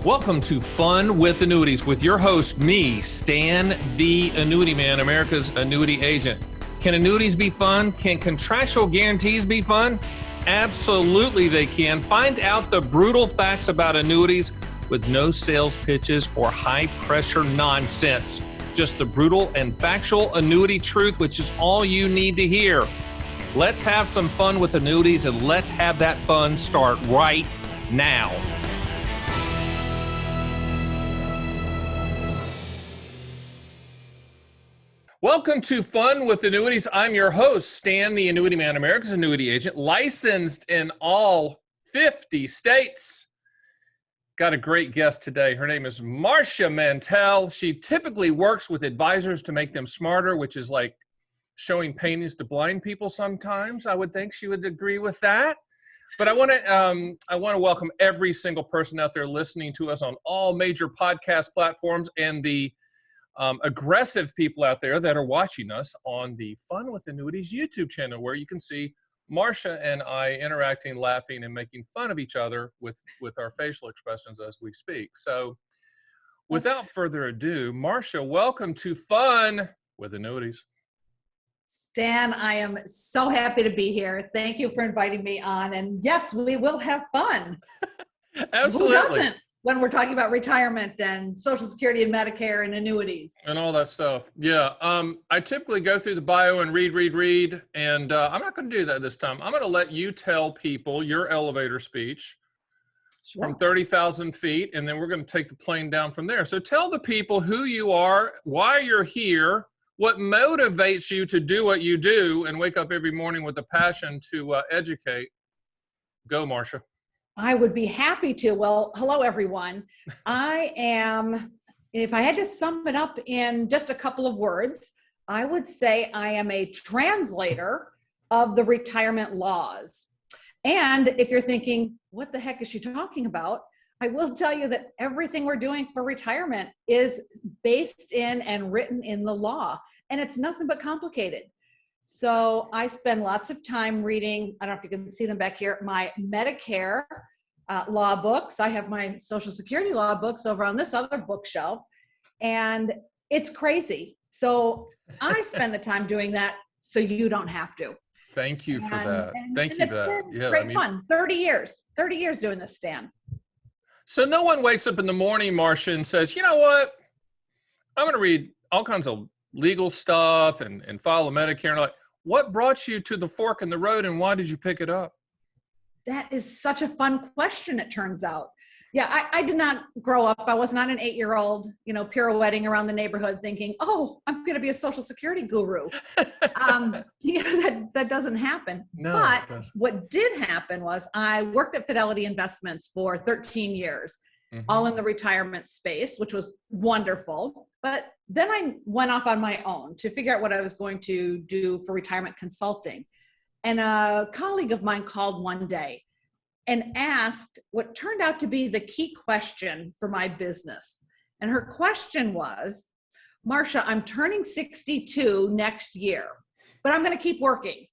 Welcome to Fun with Annuities with your host, me, Stan the Annuity Man, America's annuity agent. Can annuities be fun? Can contractual guarantees be fun? Absolutely they can. Find out the brutal facts about annuities with no sales pitches or high-pressure nonsense. Just the brutal and factual annuity truth, which is all you need to hear. Let's have some fun with annuities, and let's have that fun start right now. Welcome to Fun with Annuities. I'm your host, Stan the Annuity Man, America's annuity agent, licensed in all 50 states. Got a great guest today. Her name is Marcia Mantell. She typically works with advisors to make them smarter, which is like showing paintings to blind people sometimes. I would think she would agree with that. But I want to welcome every single person out there listening to us on all major podcast platforms and the aggressive people out there that are watching us on the Fun with Annuities YouTube channel, where you can see Marcia and I interacting, laughing, and making fun of each other with our facial expressions as we speak. So without further ado, Marcia, welcome to Fun with Annuities. Stan, I am so happy to be here. Thank you for inviting me on. And yes, we will have fun. Absolutely. Who doesn't? When we're talking about retirement and Social Security and Medicare and annuities. And all that stuff. Yeah. I typically go through the bio and read. And I'm not going to do that this time. I'm going to let you tell people your elevator speech from 30,000 feet. And then we're going to take the plane down from there. So tell the people who you are, why you're here, what motivates you to do what you do and wake up every morning with a passion to educate. Go, Marcia. I would be happy to. Well, hello, everyone. I am, if I had to sum it up in just a couple of words, I would say I am a translator of the retirement laws. And if you're thinking, what the heck is she talking about? I will tell you that everything we're doing for retirement is based in and written in the law. And it's nothing but complicated. So I spend lots of time reading, I don't know if you can see them back here, my Medicare law books. I have my Social Security law books over on this other bookshelf, and it's crazy. So I spend the time doing that so you don't have to. Thank you for that. Thank you for that. Yeah, great fun. 30 years doing this, Stan. So no one wakes up in the morning, Marcia, and says, you know what? I'm going to read all kinds of legal stuff and file a Medicare. And like, what brought you to the fork in the road, and why did you pick it up? That is such a fun question, it turns out. Yeah, I did not grow up. I was not an 8-year-old, pirouetting around the neighborhood thinking, oh, I'm going to be a Social Security guru. That doesn't happen. No, but what did happen was I worked at Fidelity Investments for 13 years, all in the retirement space, which was wonderful. But then I went off on my own to figure out what I was going to do for retirement consulting. And a colleague of mine called one day and asked what turned out to be the key question for my business. And her question was, Marcia, I'm turning 62 next year, but I'm going to keep working.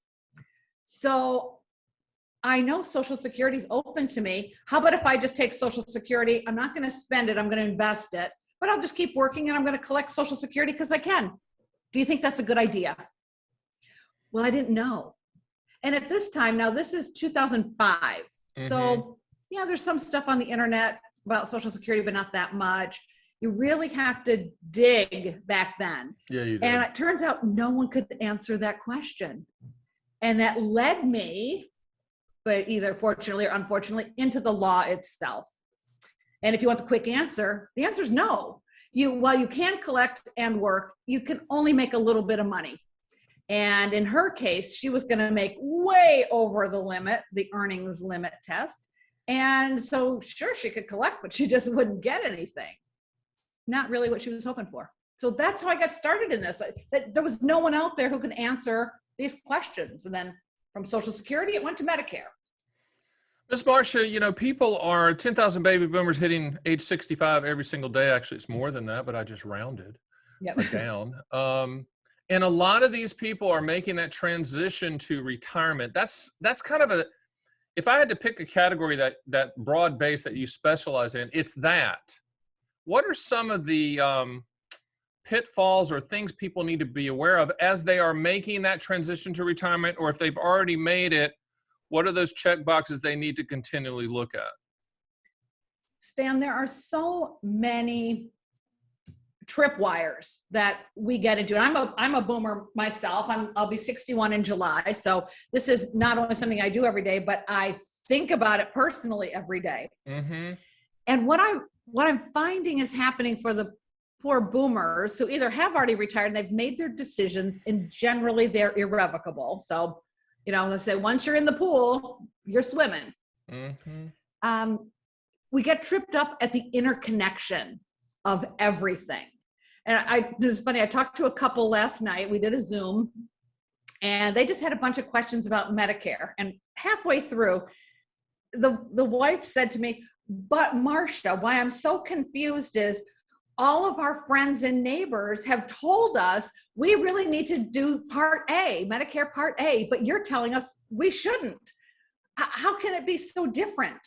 So I know Social Security is open to me. How about if I just take Social Security? I'm not going to spend it. I'm going to invest it, but I'll just keep working and I'm going to collect Social Security because I can. Do you think that's a good idea? Well, I didn't know. And at this time, now this is 2005. So yeah, there's some stuff on the internet about Social Security, but not that much. You really have to dig back then. Yeah, you do. And it turns out no one could answer that question. And that led me, but either fortunately or unfortunately, into the law itself. And if you want the quick answer, the answer is no. While you can collect and work, you can only make a little bit of money. And in her case, she was going to make way over the limit, the earnings limit test. And so sure, she could collect, but she just wouldn't get anything. Not really what she was hoping for. So that's how I got started in this. That there was no one out there who could answer these questions. And then from Social Security, it went to Medicare. Ms. Marcia, people are 10,000 baby boomers hitting age 65 every single day. Actually, it's more than that, but I just rounded down. And a lot of these people are making that transition to retirement. That's kind of if I had to pick a category that broad base that you specialize in, it's that. What are some of the pitfalls or things people need to be aware of as they are making that transition to retirement, or if they've already made it, what are those check boxes they need to continually look at? Stan, there are so many tripwires that we get into. And I'm a boomer myself. I'll be 61 in July. So this is not only something I do every day, but I think about it personally every day. Mm-hmm. And what I'm finding is happening for the poor boomers who either have already retired and they've made their decisions, and generally they're irrevocable. So, let's say once you're in the pool, you're swimming. Mm-hmm. We get tripped up at the interconnection of everything. And it was funny, I talked to a couple last night. We did a Zoom, and they just had a bunch of questions about Medicare. And halfway through, the wife said to me, "But Marcia, why I'm so confused is all of our friends and neighbors have told us we really need to do Part A, Medicare Part A, but you're telling us we shouldn't. How can it be so different?"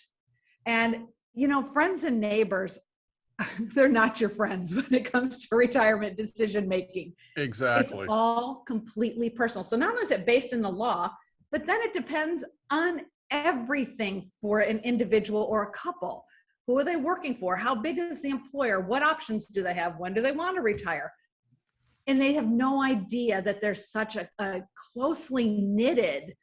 And, friends and neighbors, they're not your friends when it comes to retirement decision making. Exactly. It's all completely personal. So not only is it based in the law, but then it depends on everything for an individual or a couple. Who are they working for? How big is the employer? What options do they have? When do they want to retire? And they have no idea that there's such a closely knitted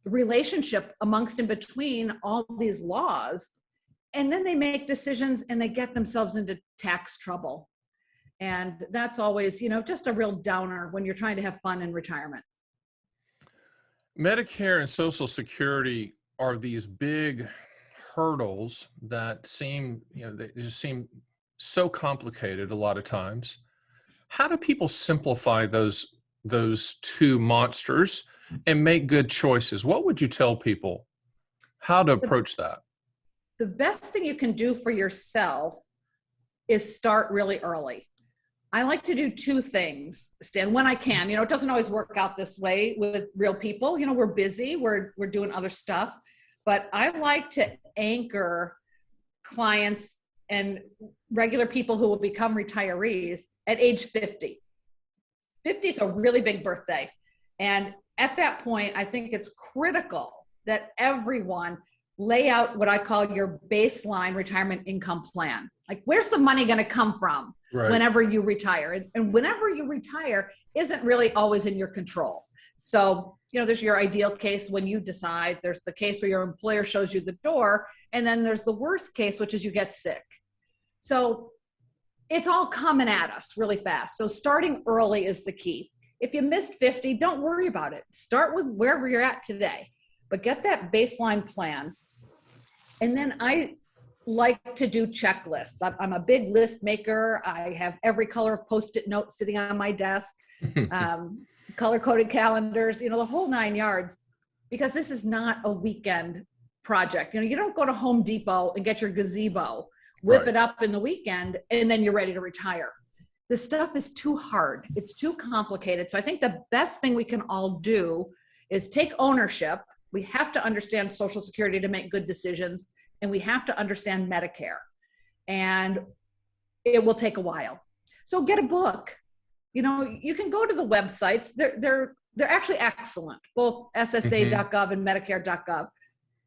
relationship amongst and between all these laws. And then they make decisions and they get themselves into tax trouble. And that's always, just a real downer when you're trying to have fun in retirement. Medicare and Social Security are these big hurdles that seem, they just seem so complicated a lot of times. How do people simplify those two monsters and make good choices? What would you tell people how to approach that? The best thing you can do for yourself is start really early. I like to do two things, Stan, when I can. It doesn't always work out this way with real people. We're busy, we're doing other stuff, but I like to anchor clients and regular people who will become retirees at age 50. 50 is a really big birthday. And at that point, I think it's critical that everyone lay out what I call your baseline retirement income plan. Like, where's the money going to come from whenever you retire? And whenever you retire isn't really always in your control. So, there's your ideal case when you decide. There's the case where your employer shows you the door. And then there's the worst case, which is you get sick. So it's all coming at us really fast. So starting early is the key. If you missed 50, don't worry about it. Start with wherever you're at today, but get that baseline plan. And then I like to do checklists. I'm a big list maker. I have every color of Post-it notes sitting on my desk, color-coded calendars, the whole 9 yards, because this is not a weekend project. You don't go to Home Depot and get your gazebo, whip it up in the weekend, and then you're ready to retire. This stuff is too hard. It's too complicated. So I think the best thing we can all do is take ownership. We have to understand Social Security to make good decisions, and we have to understand Medicare. And it will take a while. So get a book. You can go to the websites. They're actually excellent, both SSA.gov and Medicare.gov,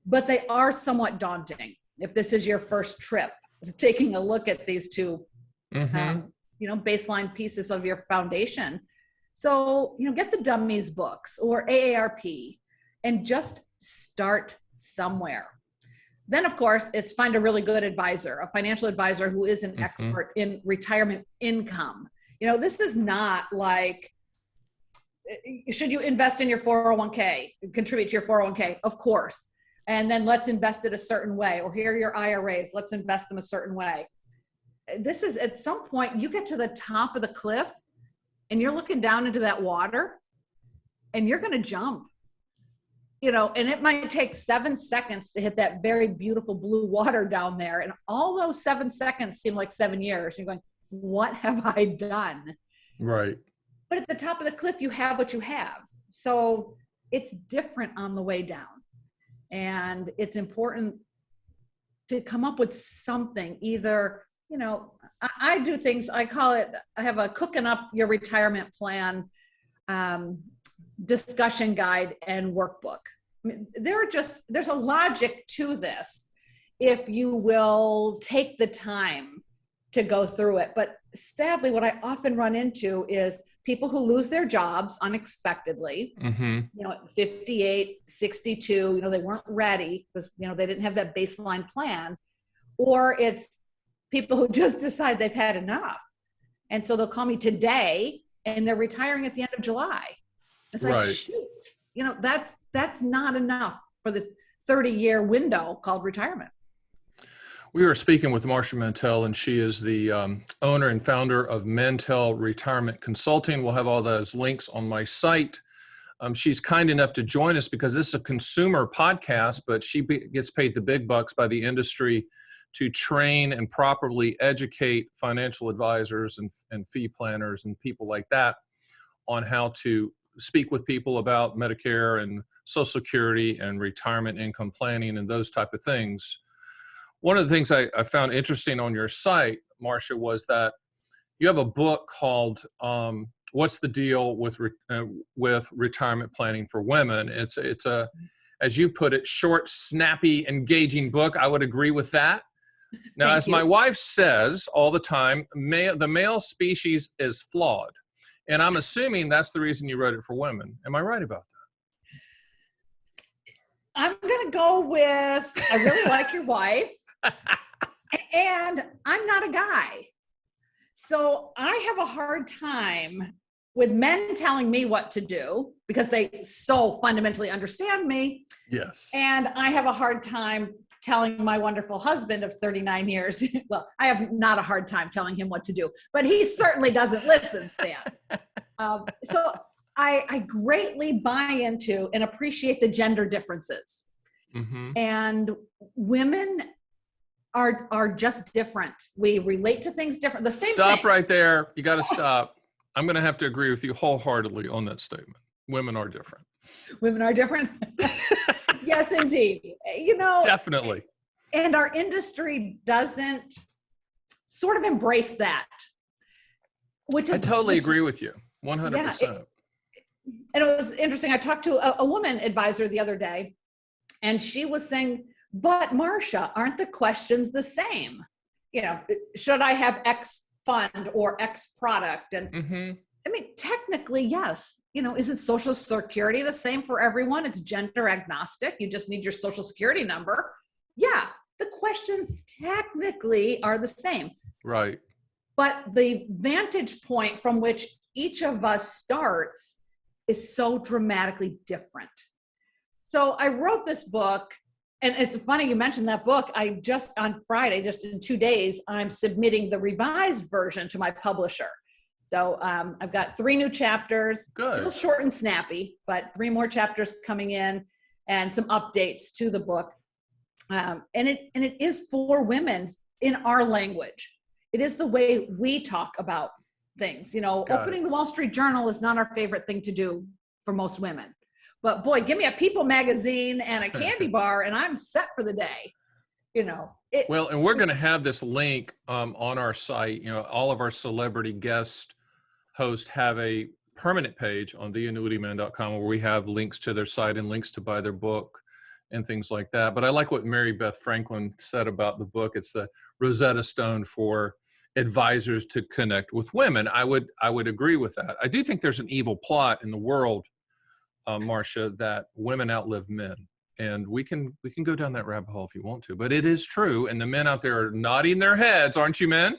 but they are somewhat daunting if this is your first trip, taking a look at these two baseline pieces of your foundation. So, get the dummies books or AARP and just start somewhere. Then, of course, it's find a really good advisor, a financial advisor who is an expert in retirement income. This is not like, should you invest in your 401k, contribute to your 401k? Of course. And then let's invest it a certain way. Or here are your IRAs. Let's invest them a certain way. This is, at some point, you get to the top of the cliff and you're looking down into that water and you're going to jump. And it might take 7 seconds to hit that very beautiful blue water down there. And all those 7 seconds seem like 7 years. You're going, what have I done? Right. But at the top of the cliff, you have what you have. So it's different on the way down. And it's important to come up with something, either, I do things, I call it, I have a cooking up your retirement plan discussion guide and workbook. I mean, there's a logic to this if you will take the time to go through it. But sadly, what I often run into is people who lose their jobs unexpectedly, 58, 62, they weren't ready because, they didn't have that baseline plan, or it's people who just decide they've had enough. And so they'll call me today and they're retiring at the end of July. It's like, shoot, that's not enough for this 30-year window called retirement. We were speaking with Marcia Mantell, and she is the owner and founder of Mantell Retirement Consulting. We'll have all those links on my site. She's kind enough to join us because this is a consumer podcast, but she gets paid the big bucks by the industry to train and properly educate financial advisors and fee planners and people like that on how to speak with people about Medicare and Social Security and retirement income planning and those type of things. One of the things I found interesting on your site, Marcia, was that you have a book called "What's the Deal with Retirement Planning for Women." It's a, as you put it, short, snappy, engaging book. I would agree with that. Now, as my wife says all the time, the male species is flawed, and I'm assuming that's the reason you wrote it for women. Am I right about that? I'm going to go with, I really like your wife. And I'm not a guy. So I have a hard time with men telling me what to do because they so fundamentally understand me. Yes. And I have a hard time telling my wonderful husband of 39 years, well, I have not a hard time telling him what to do, but he certainly doesn't listen, Stan. So I greatly buy into and appreciate the gender differences. Mm-hmm. And women are just different. We relate to things different. The same Stop thing. Right there. You got to stop. I'm going to have to agree with you wholeheartedly on that statement. Women are different. Women are different. Yes, indeed. Definitely. And our industry doesn't sort of embrace that, which is. I totally agree with you. 100%. Yeah, and it was interesting. I talked to a woman advisor the other day, and she was saying, but Marcia, aren't the questions the same? Should I have X fund or X product? And I mean, technically, yes. Isn't Social Security the same for everyone? It's gender agnostic. You just need your Social Security number. Yeah, the questions technically are the same. Right. But the vantage point from which each of us starts is so dramatically different. So I wrote this book, and it's funny you mentioned that book. I just on Friday, just in 2 days, I'm submitting the revised version to my publisher. So I've got 3 new chapters, still short and snappy, but 3 more chapters coming in and some updates to the book. And it is for women in our language. It is the way we talk about things. Opening the Wall Street Journal is not our favorite thing to do for most women. But boy, give me a People magazine and a candy bar and I'm set for the day. Well, and we're going to have this link on our site. All of our celebrity guest hosts have a permanent page on theannuityman.com where we have links to their site and links to buy their book and things like that. But I like what Mary Beth Franklin said about the book. It's the Rosetta Stone for advisors to connect with women. I would agree with that. I do think there's an evil plot in the world, Marcia, that women outlive men. And we can go down that rabbit hole if you want to, but it is true. And the men out there are nodding their heads, aren't you, men?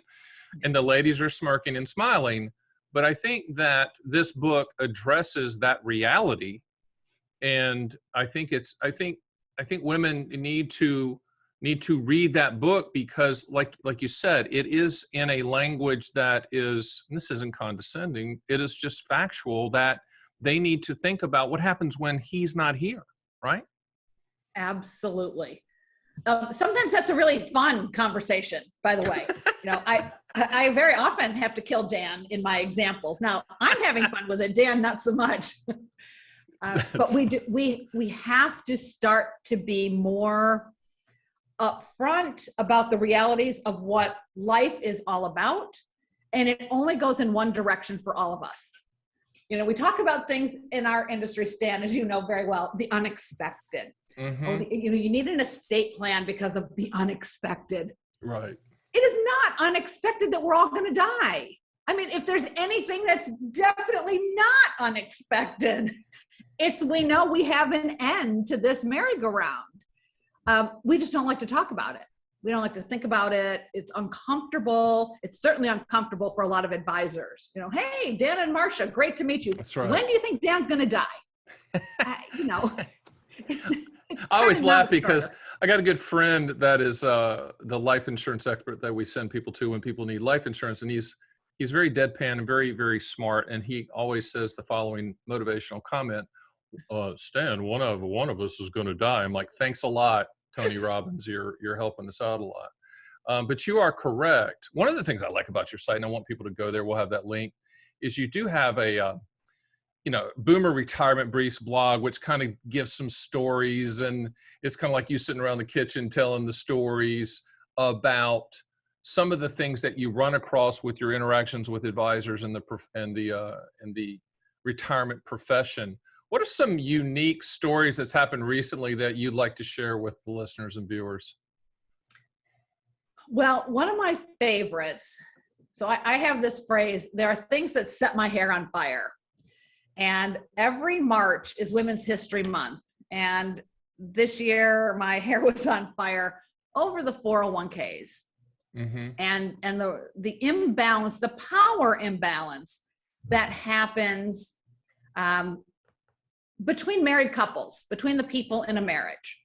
And the ladies are smirking and smiling. But I think that this book addresses that reality. And I think women need to read that book because like you said, it is in a language that is, and this isn't condescending, it is just factual that they need to think about what happens when he's not here, right? Absolutely. Sometimes that's a really fun conversation, by the way. I very often have to kill Dan in my examples. Now, I'm having fun with it. Dan, not so much. But we have to start to be more upfront about the realities of what life is all about. And it only goes in one direction for all of us. We talk about things in our industry, Stan, as you know very well, the unexpected. Mm-hmm. You need an estate plan because of the unexpected. Right. It is not unexpected that we're all going to die. I mean, if there's anything that's definitely not unexpected, it's we know we have an end to this merry-go-round. We just don't like to talk about it. We don't like to think about it. It's uncomfortable. It's certainly uncomfortable for a lot of advisors. Hey, Dan and Marcia, great to meet you. That's right. When do you think Dan's going to die? It's I always laugh because I got a good friend that is the life insurance expert that we send people to when people need life insurance. And he's very deadpan and very, very smart. And he always says the following motivational comment, Stan, one of us is going to die. I'm like, thanks a lot, Tony Robbins. You're helping us out a lot. But you are correct. One of the things I like about your site, and I want people to go there, we'll have that link, is you do have a Boomer Retirement Briefs blog, which kind of gives some stories, and it's kind of like you sitting around the kitchen telling the stories about some of the things that you run across with your interactions with advisors in the retirement profession. What are some unique stories that's happened recently that you'd like to share with the listeners and viewers? Well, one of my favorites, so I have this phrase, there are things that set my hair on fire. And every March is Women's History Month. And this year, my hair was on fire over the 401ks. Mm-hmm. And the imbalance, the power imbalance that happens between married couples, between the people in a marriage.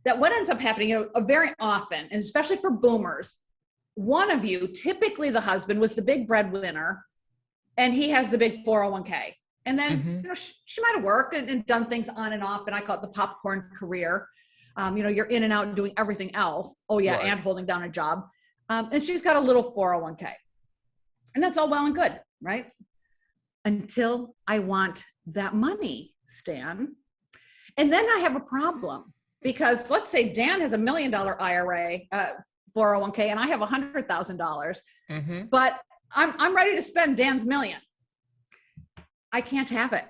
That what ends up happening, very often, and especially for boomers, one of you, typically the husband, was the big breadwinner, and he has the big 401k. And then, mm-hmm. She might have worked and done things on and off, and I call it the popcorn career. You're in and out and doing everything else. Oh yeah, right. And holding down a job. And she's got a little 401k. And that's all well and good, right? Until I want that money, Stan. And then I have a problem because let's say Dan has $1 million IRA, 401k, and I have $100,000, mm-hmm. but I'm ready to spend Dan's $1 million. I can't have it.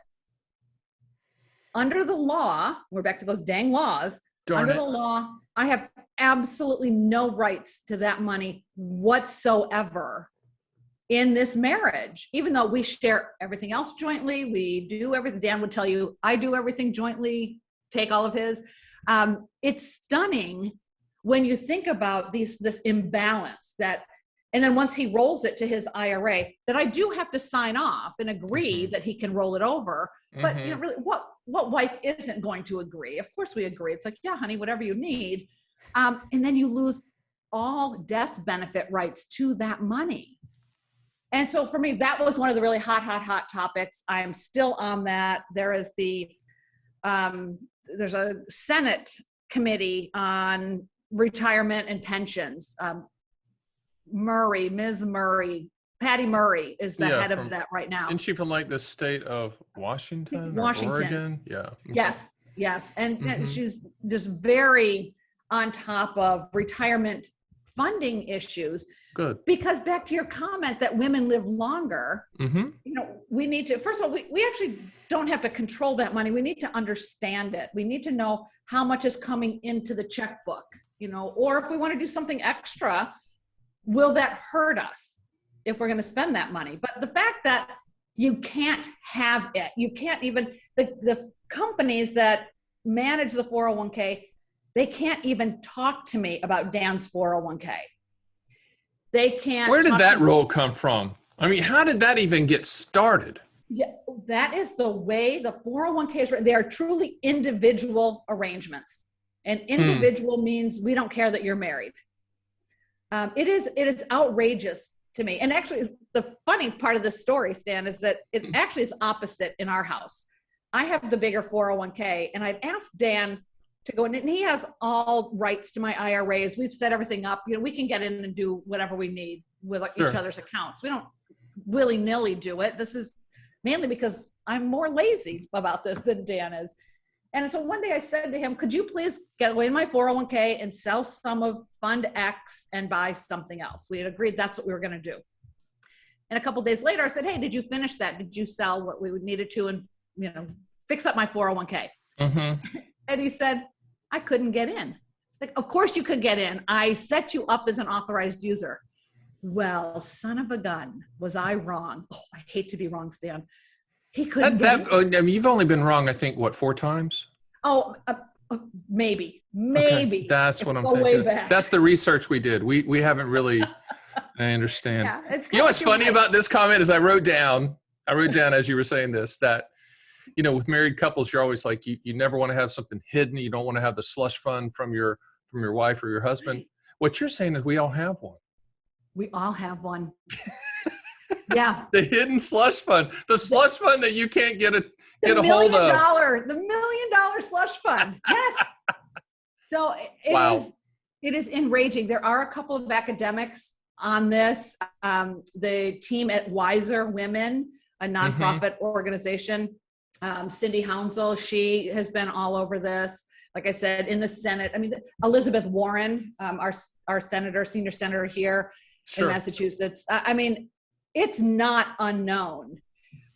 Under the law, we're back to those dang laws. Under the law, I have absolutely no rights to that money whatsoever in this marriage, even though we share everything else jointly. We do everything. Dan would tell you, I do everything jointly, take all of his. It's stunning when you think about this imbalance and then once he rolls it to his IRA, that I do have to sign off and agree mm-hmm. that he can roll it over. But mm-hmm. Really, what wife isn't going to agree? Of course we agree. It's like, yeah, honey, whatever you need. And then you lose all death benefit rights to that money. And so for me, that was one of the really hot topics. I am still on that. There is there's a Senate committee on retirement and pensions. Ms. Murray, Patty Murray is the head of that right now. Isn't she from like the state of Washington? Oregon? Yeah. Yes. And she's just very on top of retirement funding issues. Good. Because back to your comment that women live longer, mm-hmm. We need to, first of all, we actually don't have to control that money. We need to understand it. We need to know how much is coming into the checkbook, or if we want to do something extra, will that hurt us if we're going to spend that money? But the fact that you can't have it, you can't even, the companies that manage the 401k, they can't even talk to me about Dan's 401k. They can't. Where did that rule come from? I mean, how did that even get started? Yeah, that is the way the 401ks, they are truly individual arrangements. And individual means we don't care that you're married. It is outrageous to me. And actually, the funny part of this story, Stan, is that it actually is opposite in our house. I have the bigger 401k, and I'd asked Dan to go in, and he has all rights to my IRAs. We've set everything up. We can get in and do whatever we need with each other's accounts. We don't willy-nilly do it. This is mainly because I'm more lazy about this than Dan is. And so one day I said to him, could you please get away in my 401k and sell some of fund X and buy something else? We had agreed that's what we were going to do. And a couple of days later, I said, hey, did you finish that? Did you sell what we needed to and, fix up my 401k? Mm-hmm. And he said, I couldn't get in. It's like, of course you could get in. I set you up as an authorized user. Well, son of a gun, was I wrong? Oh, I hate to be wrong, Stan. He couldn't get in. I mean, you've only been wrong, I think, what, 4 times? Oh, maybe. Okay. That's what I'm thinking. That's the research we did. We haven't really, I understand. Yeah, you know what's funny about this comment is I wrote down as you were saying this, that, with married couples, you're always like, you never want to have something hidden. You don't want to have the slush fund from your wife or your husband. Right. What you're saying is we all have one. We all have one. Yeah. The hidden slush fund, the slush fund that you can't get a hold of. The $1 million slush fund. Yes. So it is enraging. There are a couple of academics on this. The team at Wiser Women, a nonprofit organization, Cindy Hounsel, she has been all over this. Like I said, in the Senate, I mean, Elizabeth Warren, our senator, senior senator here in Massachusetts. I mean, it's not unknown,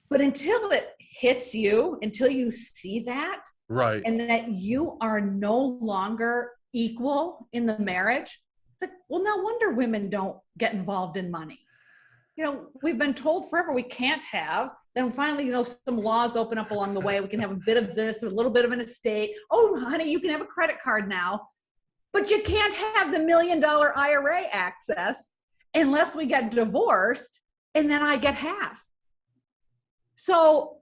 but until it hits you, until you see that, right, and that you are no longer equal in the marriage, it's like, well, no wonder women don't get involved in money. We've been told forever we can't have. Then finally, some laws open up along the way. We can have a bit of this, a little bit of an estate. Oh, honey, you can have a credit card now, but you can't have the $1 million IRA access unless we get divorced. And then I get half. So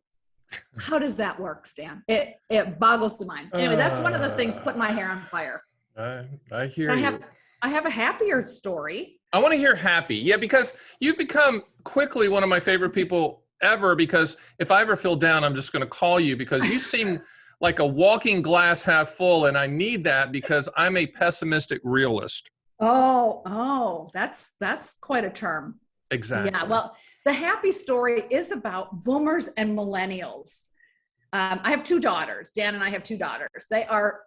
how does that work, Stan? It boggles the mind. Anyway, that's one of the things putting my hair on fire. I hear you. I have a happier story. I want to hear happy. Yeah, because you've become quickly one of my favorite people ever, because if I ever feel down, I'm just going to call you, because you seem like a walking glass half full. And I need that because I'm a pessimistic realist. Oh, that's quite a term. Exactly. Yeah, well, the happy story is about boomers and millennials. I have 2 daughters. Dan and I have 2 daughters. They are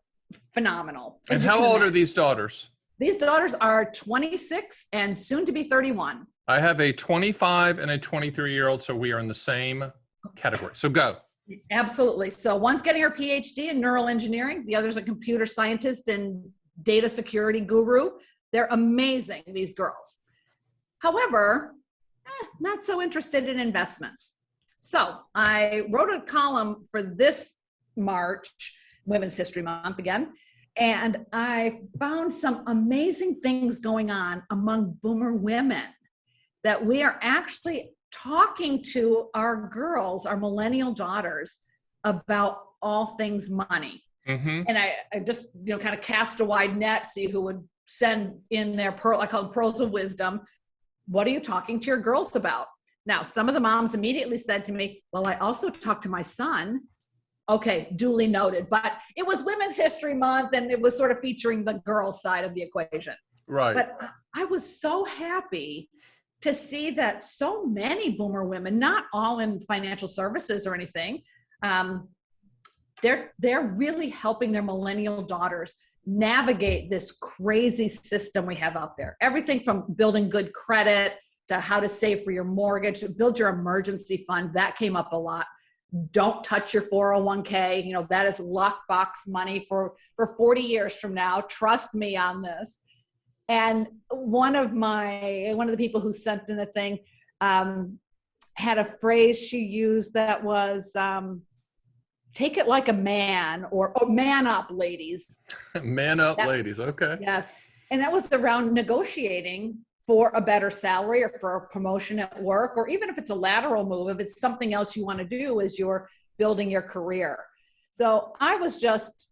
phenomenal. And how old are these daughters? These daughters are 26 and soon to be 31. I have a 25 and a 23-year-old, so we are in the same category. So go. Absolutely. So one's getting her PhD in neural engineering. The other's a computer scientist and data security guru. They're amazing, these girls. However, not so interested in investments. So I wrote a column for this March, Women's History Month again, and I found some amazing things going on among boomer women that we are actually talking to our girls, our millennial daughters, about all things money. Mm-hmm. And I just, kind of cast a wide net, see who would send in their I call them pearls of wisdom. What are you talking to your girls about? Now, some of the moms immediately said to me, well, I also talked to my son. Okay, duly noted. But it was Women's History Month, and it was sort of featuring the girl side of the equation. Right. But I was so happy to see that so many boomer women, not all in financial services or anything, they're really helping their millennial daughters navigate this crazy system we have out there. Everything from building good credit to how to save for your mortgage, to build your emergency fund. That came up a lot. Don't touch your 401k. That is lockbox money for 40 years from now. Trust me on this. And one of the people who sent in a thing had a phrase she used that was, take it like a man, or man up, ladies. Man up, ladies. Okay. Yes. And that was around negotiating for a better salary or for a promotion at work, or even if it's a lateral move, if it's something else you want to do as you're building your career. So I was just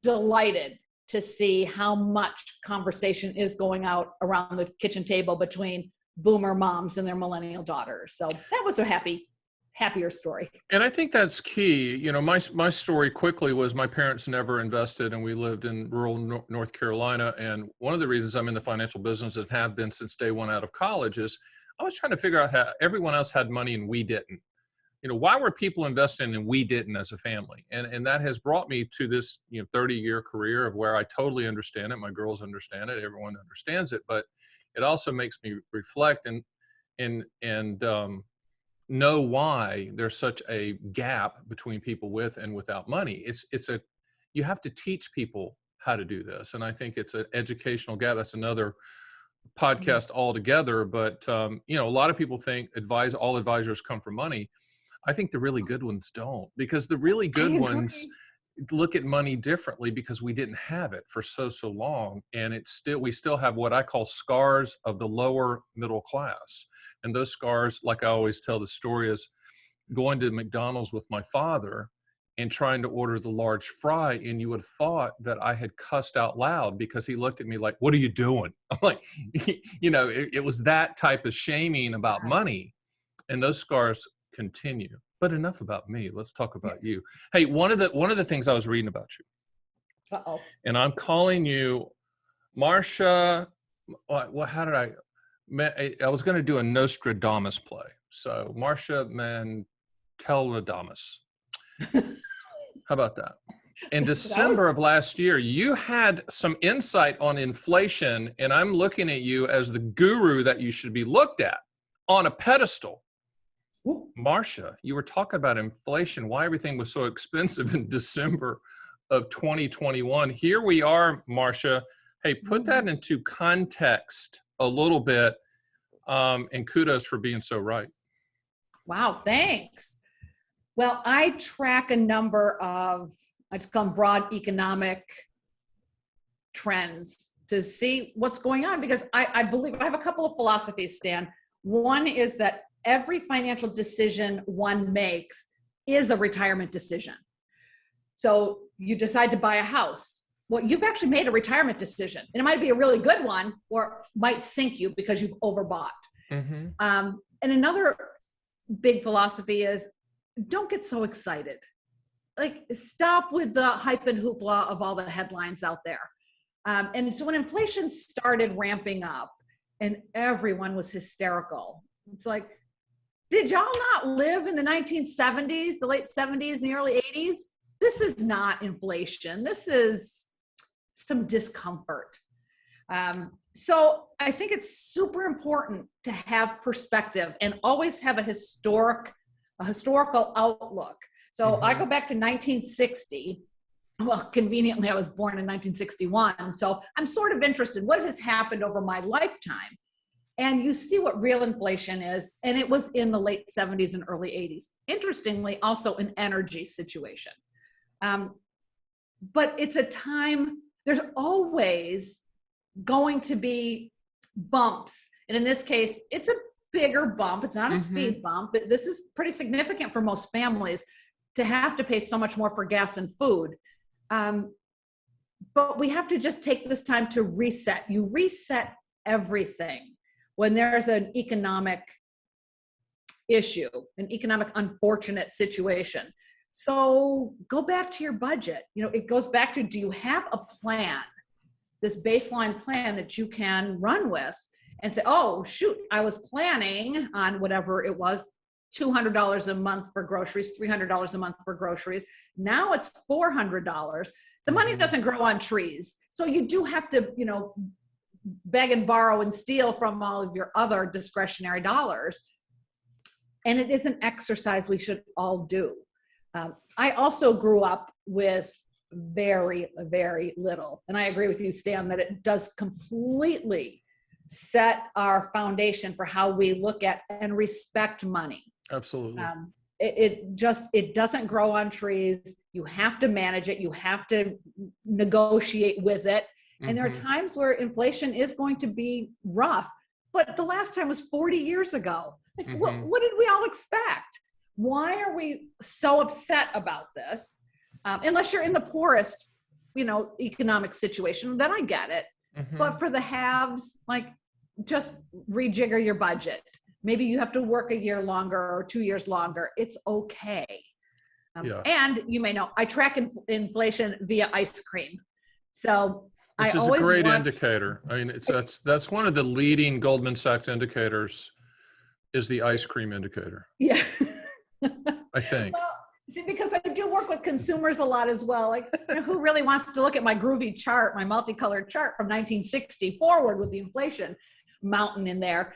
delighted to see how much conversation is going out around the kitchen table between boomer moms and their millennial daughters. So that was a happier story. And I think that's key. My story quickly was my parents never invested, and we lived in rural North Carolina. And one of the reasons I'm in the financial business and have been since day one out of college is I was trying to figure out how everyone else had money and we didn't. why were people investing and we didn't as a family? And that has brought me to this, 30-year career of where I totally understand it. My girls understand it. Everyone understands it. But it also makes me reflect and know why there's such a gap between people with and without money. You have to teach people how to do this. And I think it's an educational gap. That's another podcast altogether. But, a lot of people think all advisors come from money. I think the really good ones don't, because the really good ones look at money differently because we didn't have it for so long. And we still have what I call scars of the lower middle class. And those scars, like I always tell the story, is going to McDonald's with my father and trying to order the large fry. And you would have thought that I had cussed out loud because he looked at me like, what are you doing? I'm like, it was that type of shaming about money. And those scars continue. But enough about me. Let's talk about you. Hey, one of the things I was reading about you. Uh-oh. And I'm calling you Marcia. Well, how did I was going to do a Nostradamus play. So Marcia Mantell-Adamus. How about that? In December of last year, you had some insight on inflation, and I'm looking at you as the guru that you should be looked at on a pedestal. Ooh. Marcia, you were talking about inflation, why everything was so expensive in December of 2021. Here we are, Marcia. Hey, put that into context a little bit, and kudos for being so right. Wow, thanks. Well, I track a number of, I just call them broad economic trends to see what's going on, because I believe I have a couple of philosophies, Stan. One is that every financial decision one makes is a retirement decision. So you decide to buy a house. Well, you've actually made a retirement decision, and it might be a really good one, or might sink you because you've overbought. Mm-hmm. And another big philosophy is, don't get so excited. Like, stop with the hype and hoopla of all the headlines out there. And so when inflation started ramping up and everyone was hysterical, it's like, did y'all not live in the 1970s, the late 70s and the early 80s? This is not inflation. This is some discomfort. So I think it's super important to have perspective and always have a historical outlook. So I go back to 1960. Well, conveniently, I was born in 1961. So I'm sort of interested, what has happened over my lifetime? And you see what real inflation is. And it was in the late 70s and early 80s. Interestingly, also an energy situation. But it's a time, there's always going to be bumps. And in this case, it's a bigger bump. It's not a speed bump, but this is pretty significant for most families to have to pay so much more for gas and food. But we have to just take this time to reset. You reset everything when there's an economic issue, an economic unfortunate situation. So go back to your budget. It goes back to, do you have a plan, this baseline plan that you can run with and say, oh, shoot, I was planning on whatever it was, $200 a month for groceries, $300 a month for groceries. Now it's $400. The money doesn't grow on trees. So you do have to, beg and borrow and steal from all of your other discretionary dollars. And it is an exercise we should all do. I also grew up with very, very little. And I agree with you, Stan, that it does completely set our foundation for how we look at and respect money. Absolutely. It doesn't grow on trees. You have to manage it. You have to negotiate with it. And there are times where inflation is going to be rough, but the last time was 40 years ago. Like, what did we all expect? Why are we so upset about this? Unless you're in the poorest, economic situation, then I get it. But for the haves, like, just rejigger your budget. Maybe you have to work a year longer or 2 years longer. It's okay. And you may know, I track inflation via ice cream. So which is a great indicator. I mean, that's one of the leading Goldman Sachs indicators is the ice cream indicator. Yeah. I think. Well, see, because I do work with consumers a lot as well. Like, who really wants to look at my groovy chart, my multicolored chart from 1960 forward with the inflation mountain in there?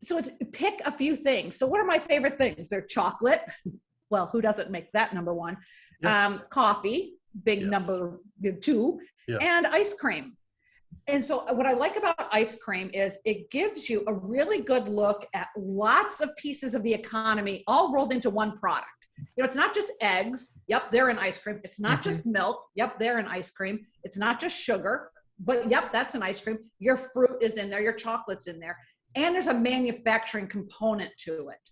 So it's pick a few things. So what are my favorite things? They're chocolate. Well, who doesn't make that number one? Yes. Coffee, big number two, and ice cream. And so what I like about ice cream is it gives you a really good look at lots of pieces of the economy all rolled into one product. It's not just eggs. Yep, they're in ice cream. It's not just milk. Yep, they're in ice cream. It's not just sugar, but yep, that's an ice cream. Your fruit is in there. Your chocolate's in there. And there's a manufacturing component to it.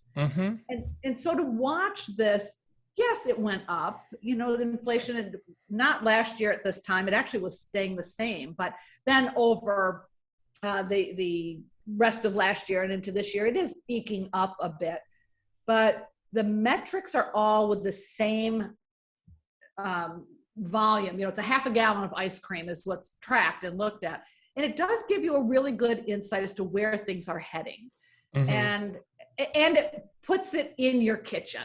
And so to watch this, yes, it went up. The inflation had, not last year at this time, it actually was staying the same. But then over the rest of last year and into this year, it is eking up a bit. But the metrics are all with the same volume. It's a half a gallon of ice cream is what's tracked and looked at. And it does give you a really good insight as to where things are heading. And it puts it in your kitchen,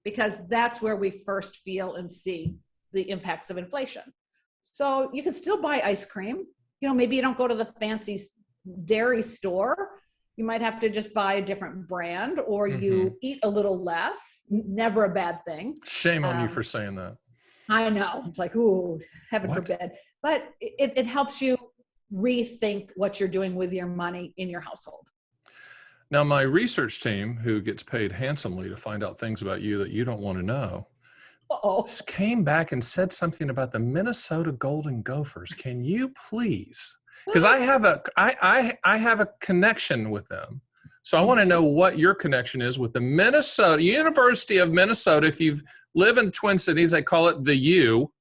because that's where we first feel and see the impacts of inflation. So you can still buy ice cream. Maybe you don't go to the fancy dairy store. You might have to just buy a different brand, or you eat a little less. Never a bad thing. Shame on you for saying that. I know. It's like, ooh, heaven forbid. But it helps you rethink what you're doing with your money in your household. Now, my research team, who gets paid handsomely to find out things about you that you don't want to know, came back and said something about the Minnesota Golden Gophers. Can you please? Because I have a connection with them. So I want to know what your connection is with the University of Minnesota. If you live in the Twin Cities, they call it the U.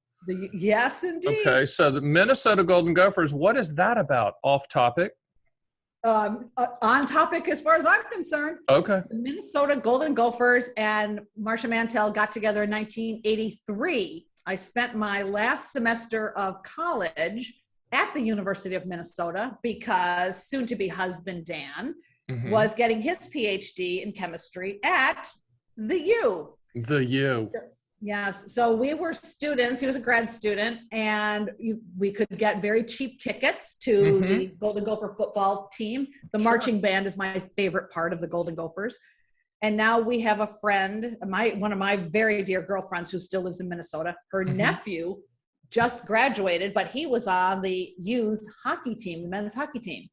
Yes, indeed. Okay, so the Minnesota Golden Gophers, what is that about? Off topic? On topic as far as I'm concerned. Okay. The Minnesota Golden Gophers and Marcia Mantell got together in 1983. I spent my last semester of college at the University of Minnesota because soon-to-be husband Dan was getting his PhD in chemistry at the U. The U. Yes. So we were students. He was a grad student, and we could get very cheap tickets to the Golden Gopher football team. The marching band is my favorite part of the Golden Gophers. And now we have a friend, one of my very dear girlfriends who still lives in Minnesota. Her nephew just graduated, but he was on the U's hockey team, the men's hockey team.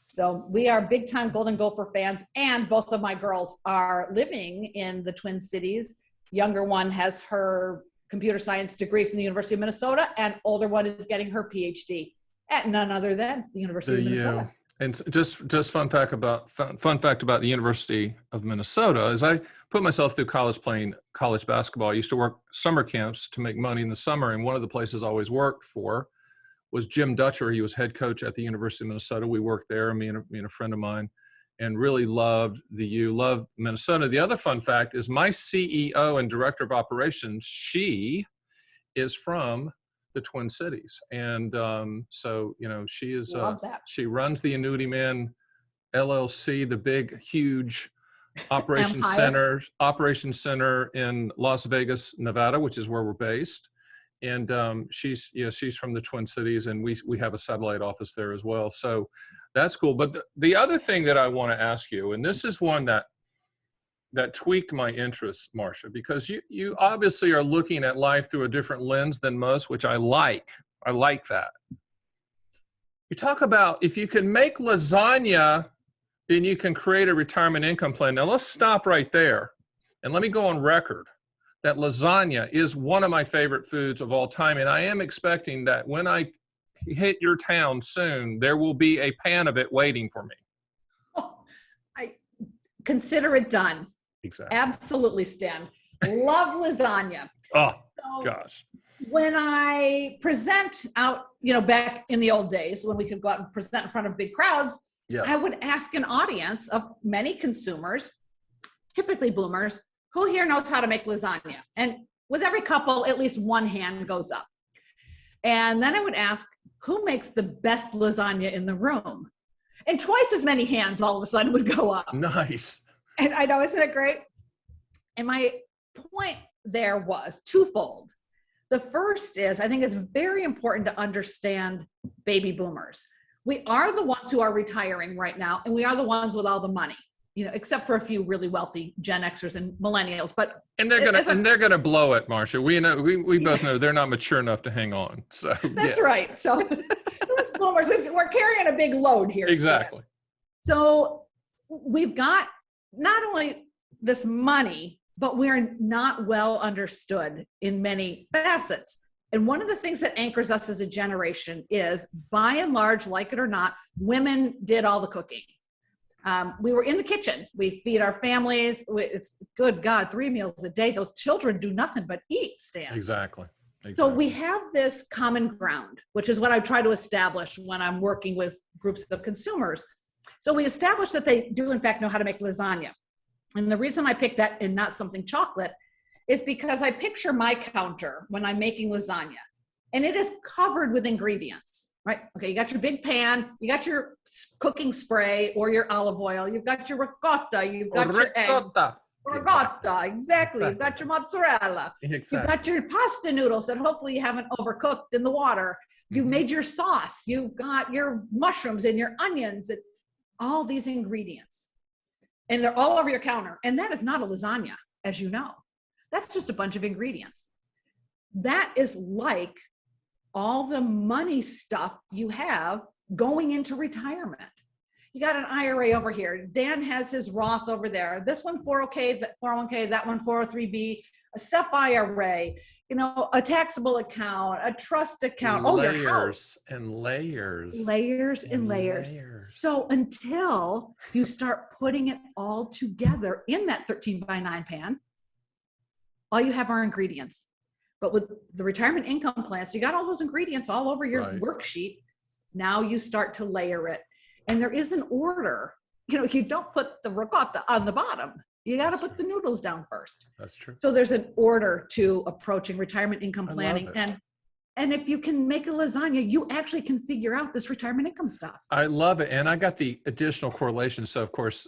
So we are big time Golden Gopher fans, and both of my girls are living in the Twin Cities. Younger one has her computer science degree from the University of Minnesota, and older one is getting her PhD at none other than the University of Minnesota. And just fun fact about the University of Minnesota is I put myself through college playing college basketball. I used to work summer camps to make money in the summer, and one of the places I always worked for was Jim Dutcher. He was head coach at the University of Minnesota. We worked there, me and a friend of mine, and really loved the U, loved Minnesota. The other fun fact is my CEO and director of operations, she is from the Twin Cities. And so, she runs the Annuity Man LLC, the big, huge operations center in Las Vegas, Nevada, which is where we're based. And she's from the Twin Cities, and we have a satellite office there as well. So that's cool. But the other thing that I want to ask you, and this is one that tweaked my interest, Marcia, because you obviously are looking at life through a different lens than most, which I like. I like that. You talk about if you can make lasagna, then you can create a retirement income plan. Now let's stop right there, and let me go on record that lasagna is one of my favorite foods of all time, and I am expecting that when I hit your town soon, there will be a pan of it waiting for me. Oh, I consider it done. Exactly. Absolutely, Stan. Love lasagna. Oh, gosh. When I present out, back in the old days when we could go out and present in front of big crowds, yes, I would ask an audience of many consumers, typically boomers, who here knows how to make lasagna? And with every couple, at least one hand goes up. And then I would ask, who makes the best lasagna in the room? And twice as many hands all of a sudden would go up. Nice. And I know, isn't it great? And my point there was twofold. The first is, I think it's very important to understand baby boomers. We are the ones who are retiring right now, and we are the ones with all the money, except for a few really wealthy Gen Xers and millennials. But they're gonna blow it, Marcia. We know, we both know they're not mature enough to hang on. So that's right. So those boomers, we're carrying a big load here. Exactly. So we've got not only this money, but we're not well understood in many facets. And one of the things that anchors us as a generation is, by and large, like it or not, women did all the cooking. We were in the kitchen. We feed our families. It's, good God, 3 meals a day. Those children do nothing but eat, Stan. Exactly. So we have this common ground, which is what I try to establish when I'm working with groups of consumers. So we established that they do, in fact, know how to make lasagna. And the reason I picked that and not something chocolate is because I picture my counter when I'm making lasagna, and it is covered with ingredients, right? Okay, you got your big pan, you got your cooking spray or your olive oil, you've got your ricotta, you've got your eggs. Ricotta, exactly. You've got your mozzarella. Exactly. You've got your pasta noodles that hopefully you haven't overcooked in the water. You've made your sauce. You've got your mushrooms and your onions and all these ingredients. And they're all over your counter. And that is not a lasagna, as you know. That's just a bunch of ingredients. That is like all the money stuff you have going into retirement. You got an IRA over here. Dan has his Roth over there. This one 401k, that one 403b, a SEP IRA, a taxable account, a trust account. Layers and layers. Layers and layers. So until you start putting it all together in that 13x9 pan, all you have are ingredients. But with the retirement income plan, so you got all those ingredients all over your worksheet. Now you start to layer it. And there is an order. You don't put the ricotta on the bottom. You got to put the noodles down first. That's true. So there's an order to approaching retirement income planning. And if you can make a lasagna, you actually can figure out this retirement income stuff. I love it. And I got the additional correlation. So of course,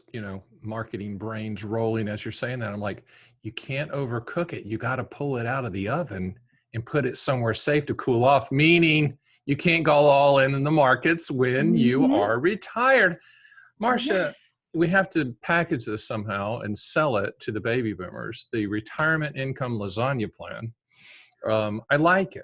marketing brains rolling as you're saying that. I'm like, you can't overcook it. You got to pull it out of the oven and put it somewhere safe to cool off, meaning you can't go all in the markets when you are retired. Marcia, we have to package this somehow and sell it to the baby boomers, the retirement income lasagna plan. I like it.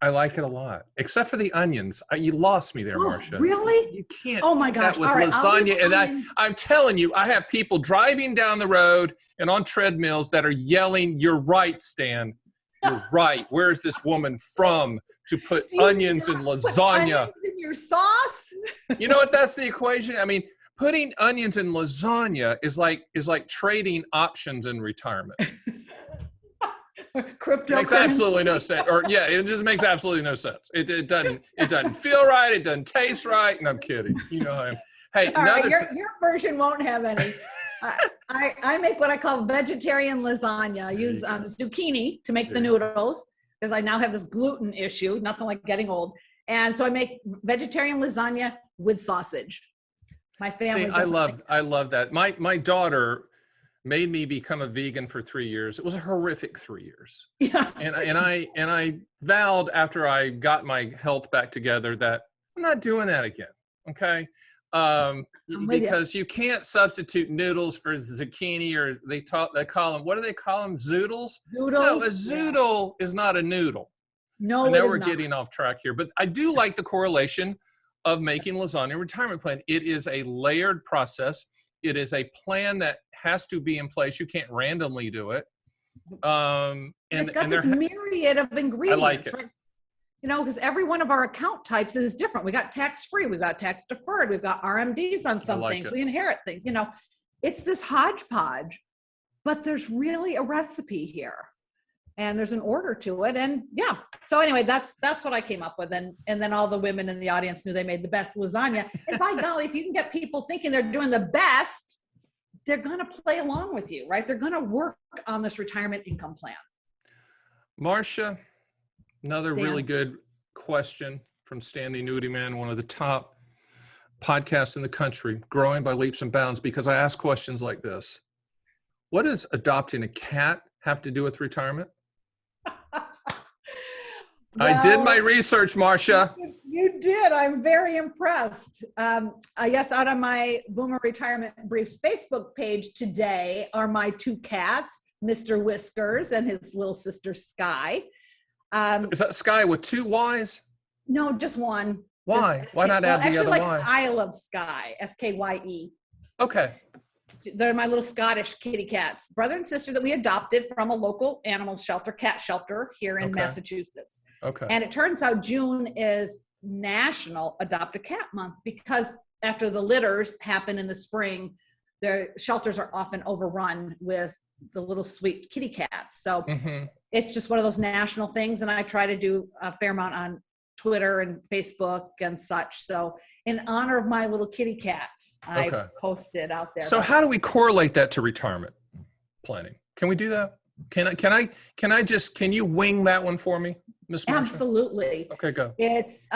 I like it a lot, except for the onions. You lost me there, Marcia. Really? You can't. Oh my gosh! With lasagna, and I'm telling you, I have people driving down the road and on treadmills that are yelling, "You're right, Stan. You're right. Where's this woman from to put onions in lasagna? Onions in your sauce?" You know what? That's the equation. I mean, putting onions in lasagna is like trading options in retirement. Cryptocurrency. Makes absolutely no sense. It just makes absolutely no sense. It doesn't feel right. It doesn't taste right. And I'm kidding. Hey, your version won't have any. I make what I call vegetarian lasagna. I use zucchini to make the noodles because I now have this gluten issue. Nothing like getting old. And so I make vegetarian lasagna with sausage. My family. See, I love that. My daughter made me become a vegan for 3 years. It was a horrific 3 years. Yeah. And I vowed after I got my health back together that I'm not doing that again. Okay. Because you can't substitute noodles for zucchini, or they call them, what do they call them? Zoodles? Noodles. No, a zoodle is not a noodle. No, and now we're getting off track here, but I do like the correlation of making lasagna retirement plan. It is a layered process. It is a plan that has to be in place. You can't randomly do it. And it's got this myriad of ingredients. I like it. Right? Because every one of our account types is different. We got tax-free, we've got tax-deferred, we've got RMDs on some things, we inherit things. It's this hodgepodge, but there's really a recipe here. And there's an order to it. And so anyway, that's what I came up with. And then all the women in the audience knew they made the best lasagna. And by golly, if you can get people thinking they're doing the best, they're going to play along with you, right? They're going to work on this retirement income plan. Marcia, another really good question from Stan the Annuity Man, one of the top podcasts in the country, growing by leaps and bounds, because I ask questions like this. What does adopting a cat have to do with retirement? I did my research, Marcia. You did. I'm very impressed. Yes, out on my Boomer Retirement Briefs Facebook page today are my two cats, Mr. Whiskers and his little sister Sky. Is that Sky with two Y's? No, just one. Why? Just Why not add the other like Y? Isle of Skye, Skye. Okay. They're my little Scottish kitty cats, brother and sister that we adopted from a local animal shelter, cat shelter here in Massachusetts. Okay. And it turns out June is National Adopt a Cat Month because after the litters happen in the spring, their shelters are often overrun with the little sweet kitty cats. So it's just one of those national things. And I try to do a fair amount on Twitter and Facebook and such. So in honor of my little kitty cats, I posted out there. So how do we correlate that to retirement planning? Can we do that? Can you wing that one for me, Ms. Marcia? Absolutely. Okay, go. It's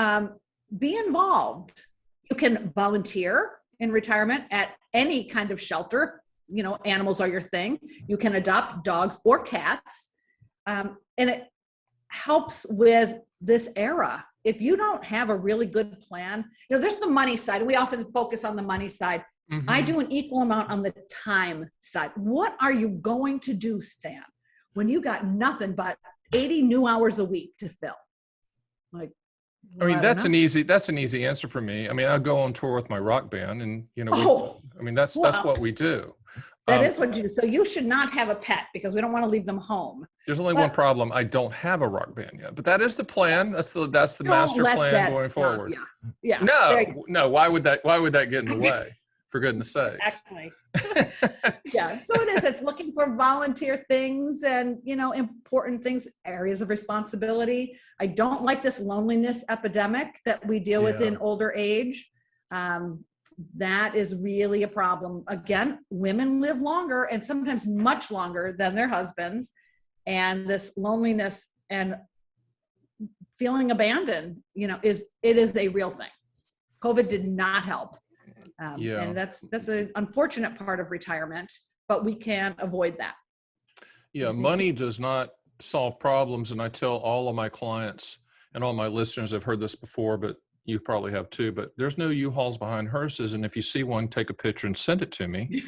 be involved. You can volunteer in retirement at any kind of shelter. You know, animals are your thing. You can adopt dogs or cats. And it helps with this era. If you don't have a really good plan, you know, there's the money side. We often focus on the money side. I do an equal amount on the time side. What are you going to do, Stan, when you got nothing but 80 new hours a week to fill? Like, I mean, that's an easy answer for me. I mean, I'll go on tour with my rock band and, you know, that's what we do. That is what you do. So you should not have a pet because we don't want to leave them home. There's only one problem. I don't have a rock band yet, but that is the plan. That's the master plan going forward. Yeah. No. Why would that get in the way? For goodness sakes. Exactly. Yeah. So it is. It's looking for volunteer things and, you know, important things, areas of responsibility. I don't like this loneliness epidemic that we deal with in older age. That is really a problem. Again, women live longer and sometimes much longer than their husbands. And this loneliness and feeling abandoned, you know, is a real thing. COVID did not help. And that's an unfortunate part of retirement, but we can avoid that. Yeah, money does not solve problems. And I tell all of my clients and all my listeners, I've heard this before, but you probably have too, but there's no U-Hauls behind hearses. And if you see one, take a picture and send it to me.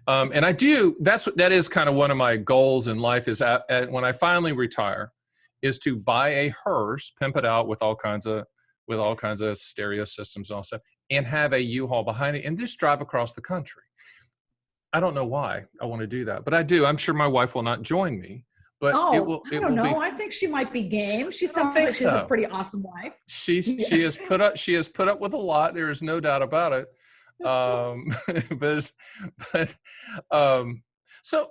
And I do, that is kind of one of my goals in life is when I finally retire is to buy a hearse, pimp it out with all kinds of stereo systems and all stuff, and have a U-Haul behind it and just drive across the country. I don't know why I want to do that, but I do. I'm sure my wife will not join me. But I don't know. I think she might be game. She sounds like she's a pretty awesome wife. She has put up with a lot. There is no doubt about it. So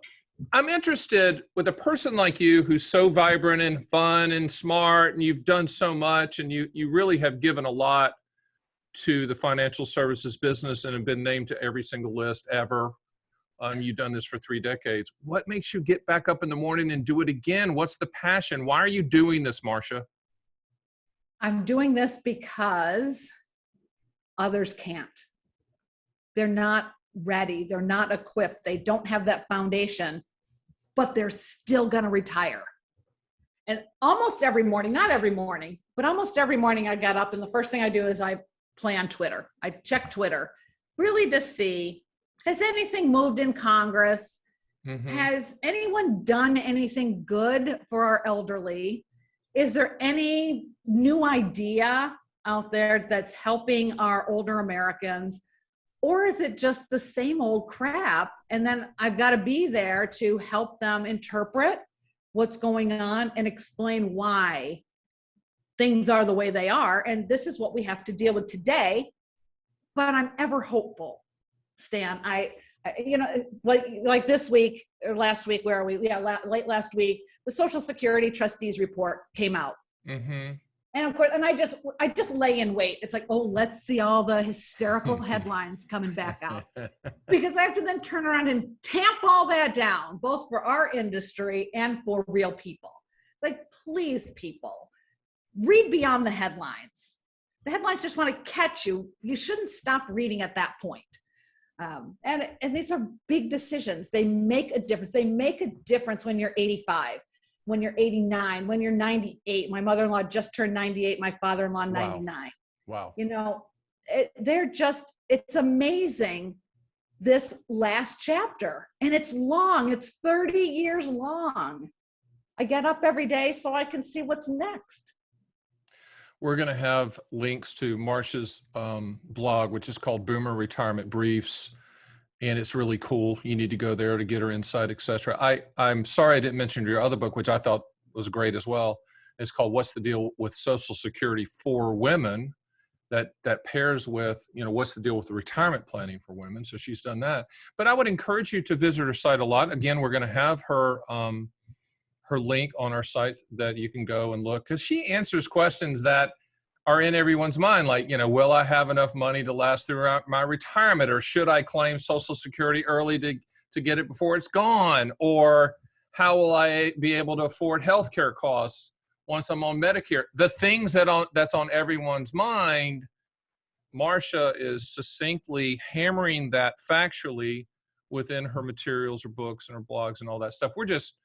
I'm interested with a person like you who's so vibrant and fun and smart, and you've done so much, and you really have given a lot to the financial services business and have been named to every single list ever. You've done this for 3 decades. What makes you get back up in the morning and do it again? What's the passion? Why are you doing this, Marcia? I'm doing this because others can't. They're not ready. They're not equipped. They don't have that foundation, but they're still going to retire. And almost every morning, not every morning, but almost every morning I get up and the first thing I do is I play on Twitter. I check Twitter really to see, has anything moved in Congress? Has anyone done anything good for our elderly? Is there any new idea out there that's helping our older Americans? Or is it just the same old crap? And then I've got to be there to help them interpret what's going on and explain why things are the way they are. And this is what we have to deal with today. But I'm ever hopeful. Stan, I you know, like this week or last week, where are we? Yeah, late last week, the Social Security Trustees report came out. And of course, and I just lay in wait. It's like, oh, let's see all the hysterical headlines coming back out. Because I have to then turn around and tamp all that down, both for our industry and for real people. It's like, please, people, read beyond the headlines. The headlines just want to catch you. You shouldn't stop reading at that point. And these are big decisions. They make a difference. They make a difference when you're 85, when you're 89, when you're 98. My mother-in-law just turned 98. My father-in-law, 99. Wow. You know, it's amazing, this last chapter. And it's long. It's 30 years long. I get up every day so I can see what's next. We're going to have links to Marcia's blog, which is called Boomer Retirement Briefs. And it's really cool. You need to go there to get her insight, etc. I'm sorry I didn't mention your other book, which I thought was great as well. It's called What's the Deal with Social Security for Women? That pairs with, you know, what's the deal with the retirement planning for women. So she's done that. But I would encourage you to visit her site a lot. Again, we're going to have her link on our site that you can go and look, because she answers questions that are in everyone's mind. Like, you know, will I have enough money to last throughout my retirement, or should I claim Social Security early to get it before it's gone? Or how will I be able to afford healthcare costs once I'm on Medicare? The things that's on everyone's mind, Marcia is succinctly hammering that factually within her materials, her books, and her blogs and all that stuff. We're just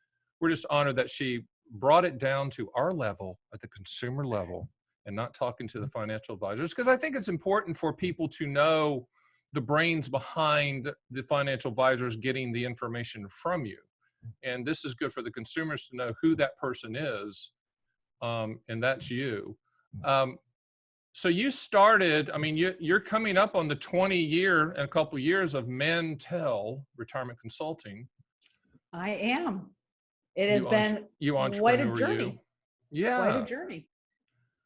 honored that she brought it down to our level, at the consumer level, and not talking to the financial advisors, because I think it's important for people to know the brains behind the financial advisors getting the information from you. And this is good for the consumers to know who that person is. And that's you. So you started, I mean, you're coming up on the 20-year and a couple years of Mantell Retirement Consulting. I am. It has been quite a journey. Yeah. Quite a journey.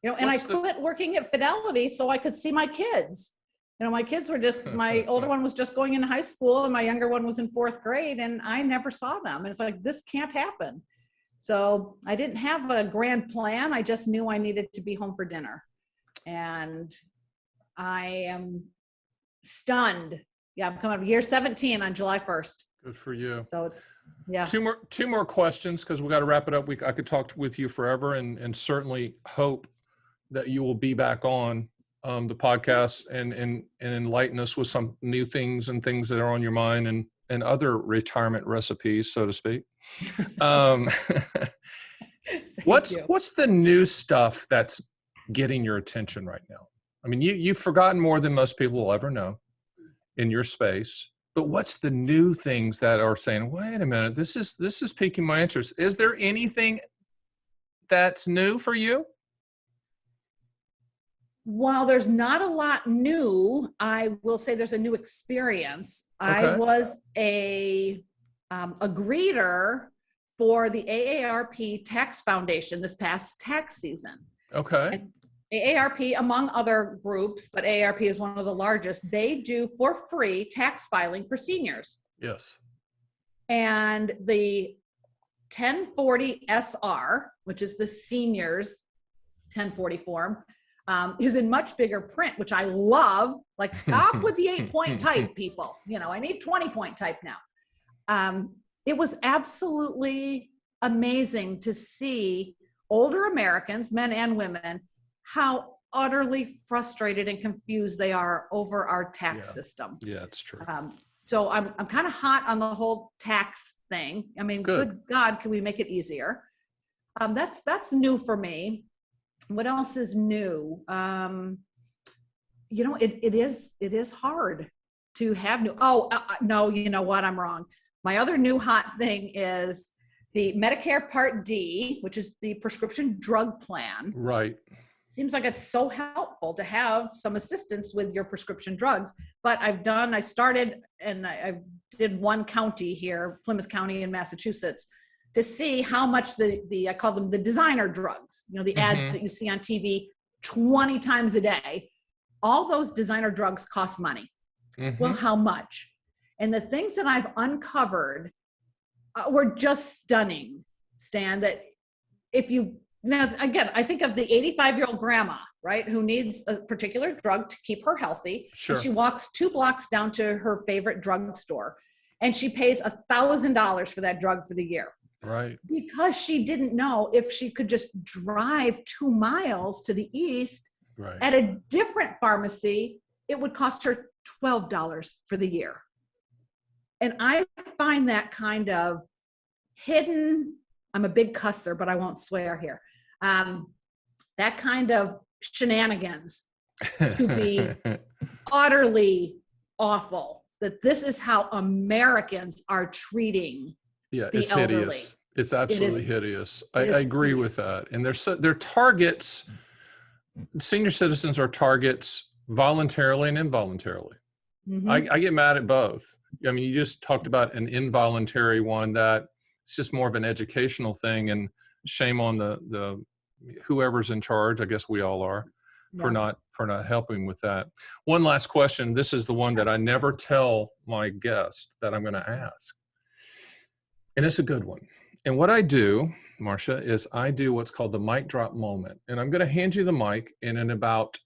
You know, and I quit working at Fidelity so I could see my kids. You know, my kids were my older one was just going into high school and my younger one was in 4th grade, and I never saw them. And it's like, this can't happen. So I didn't have a grand plan. I just knew I needed to be home for dinner. And I am stunned. Yeah, I'm coming up year 17 on July 1st. Good for you. So it's, yeah. Two more questions, because we got to wrap it up. I could talk with you forever, and certainly hope that you will be back on the podcast and enlighten us with some new things and things that are on your mind, and other retirement recipes, so to speak. What's the new stuff that's getting your attention right now? I mean, you've forgotten more than most people will ever know in your space, but what's the new things that are saying, wait a minute, this is piquing my interest? Is there anything that's new for you? While there's not a lot new, I will say there's a new experience. Okay. I was a greeter for the AARP Tax Foundation this past tax season. Okay. And AARP, among other groups, but AARP is one of the largest, they do for free tax filing for seniors. Yes. And the 1040 SR, which is the seniors 1040 form, is in much bigger print, which I love. Like, stop with the 8-point type, people. You know, I need 20-point type now. It was absolutely amazing to see older Americans, men and women, how utterly frustrated and confused they are over our tax system. Yeah, it's true. So I'm kind of hot on the whole tax thing. I mean, good God, can we make it easier? That's new for me. What else is new? You know, it is hard to have new. No, you know what? I'm wrong. My other new hot thing is the Medicare Part D, which is the prescription drug plan. Right. Seems like it's so helpful to have some assistance with your prescription drugs. But I started and I did one county here, Plymouth County in Massachusetts, to see how much I call them the designer drugs, you know, the ads that you see on TV 20 times a day. All those designer drugs cost money. Well, how much? And the things that I've uncovered were just stunning, Stan, that if you, now again, I think of the 85-year-old grandma, right, who needs a particular drug to keep her healthy. Sure. And she walks 2 blocks down to her favorite drugstore and she pays $1,000 for that drug for the year. Right. Because she didn't know if she could just drive 2 miles to the east at a different pharmacy it would cost her $12 for the year. And I find that kind of hidden, I'm a big cusser, but I won't swear here. That kind of shenanigans to be utterly awful, that this is how Americans are treating the it's elderly. hideous. It's absolutely hideous. I agree with that. And they're targets. Senior citizens are targets voluntarily and involuntarily. Mm-hmm. I get mad at both. I mean, you just talked about an involuntary one that it's just more of an educational thing, and shame on the whoever's in charge. I guess we all are for not helping with that. One last question. This is the one that I never tell my guest that I'm going to ask. And it's a good one. And what I do, Marcia, is I do what's called the mic drop moment. And I'm going to hand you the mic, and in about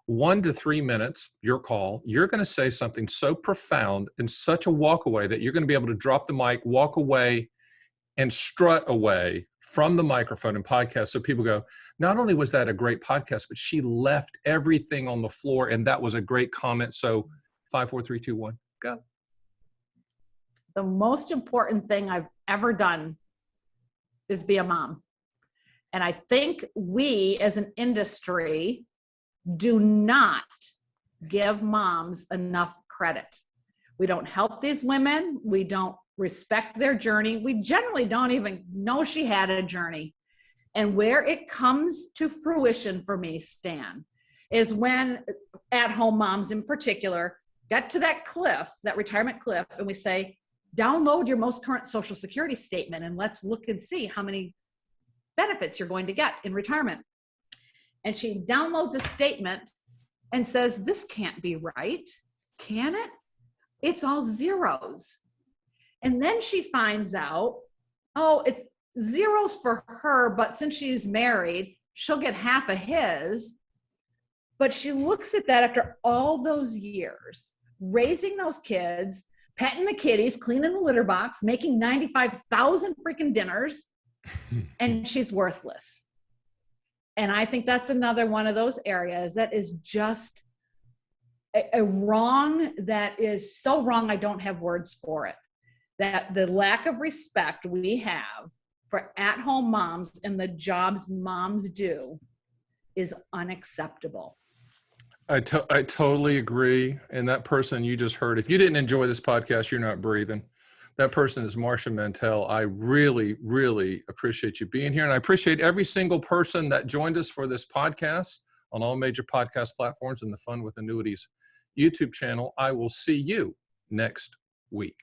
1 to 3 minutes, your call, you're going to say something so profound and such a walk away that you're going to be able to drop the mic, walk away, and strut away from the microphone and podcast. So people go, not only was that a great podcast, but she left everything on the floor, and that was a great comment. So 5, 4, 3, 2, 1, go. The most important thing I've ever done is be a mom. And I think we as an industry do not give moms enough credit. We don't help these women. We don't respect their journey. We generally don't even know she had a journey. And where it comes to fruition for me, Stan, is when at-home moms in particular get to that cliff, that retirement cliff, and we say, download your most current Social Security statement and let's look and see how many benefits you're going to get in retirement. And she downloads a statement and says, this can't be right, can it? It's all zeros. And then she finds out, oh, it's zeros for her, but since she's married, she'll get half of his. But she looks at that after all those years, raising those kids, petting the kitties, cleaning the litter box, making 95,000 freaking dinners, and she's worthless. And I think that's another one of those areas that is just a wrong that is so wrong I don't have words for it. That the lack of respect we have for at-home moms and the jobs moms do is unacceptable. I totally agree. And that person you just heard, if you didn't enjoy this podcast, you're not breathing. That person is Marcia Mantell. I really, really appreciate you being here. And I appreciate every single person that joined us for this podcast on all major podcast platforms and the Fun with Annuities YouTube channel. I will see you next week.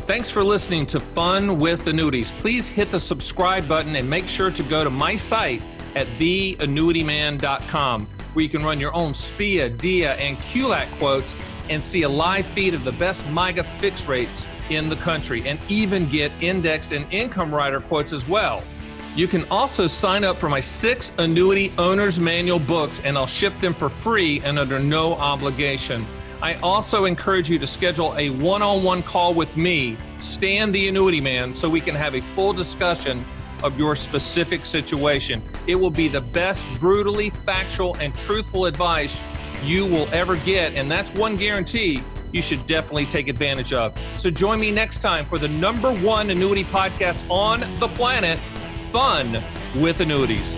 Thanks for listening to Fun with Annuities. Please hit the subscribe button and make sure to go to my site at theannuityman.com, where you can run your own SPIA, DIA, and QLAC quotes and see a live feed of the best MIGA fixed rates in the country, and even get indexed and income rider quotes as well. You can also sign up for my 6 Annuity Owner's Manual books, and I'll ship them for free and under no obligation. I also encourage you to schedule a one-on-one call with me, Stan the Annuity Man, so we can have a full discussion of your specific situation. It will be the best brutally factual and truthful advice you will ever get, and that's one guarantee you should definitely take advantage of. So join me next time for the #1 annuity podcast on the planet, Fun with Annuities.